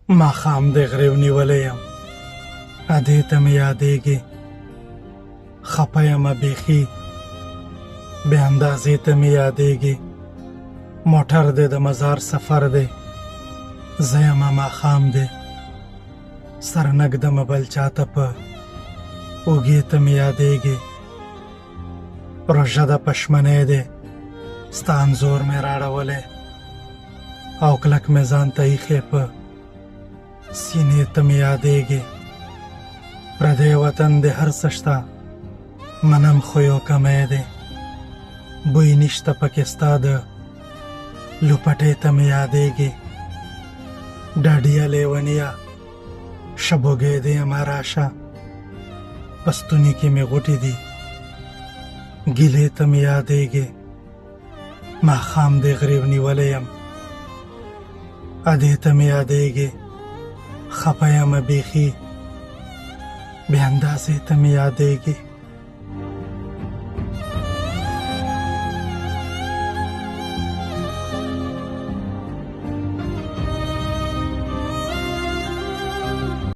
ماښام د غریو نیولی یم، ادې ته مې یادېږي، خپه یمه بیخي، بې اندازې ته مې یادېږي. موټر دی د مزار سفر دی، زه یمه ماښام دی، سر نږدمه بل چاته په اوږې ته مې یادېږي. روژه د پشمنۍ دی، ستا انځور مې راړولی او کلک مې ځان ته ایښی په سینې ته مې یادېږي. پردی وطن دی هر څه شته، منم خو یو کمی دی، بوی نشته پکې ستا د لوپټۍ ته مې یادېږي. ډاډیه لیونیه شبوګۍ دی یمه راشه، په ستوني کې مې غوټې دي ګیلې ته مې یادېږي. ماښام دی غریو نیولی یم، ادې ته مې یادېږي، خپه یمه بیخي، بې اندازې ته مې یادېږي.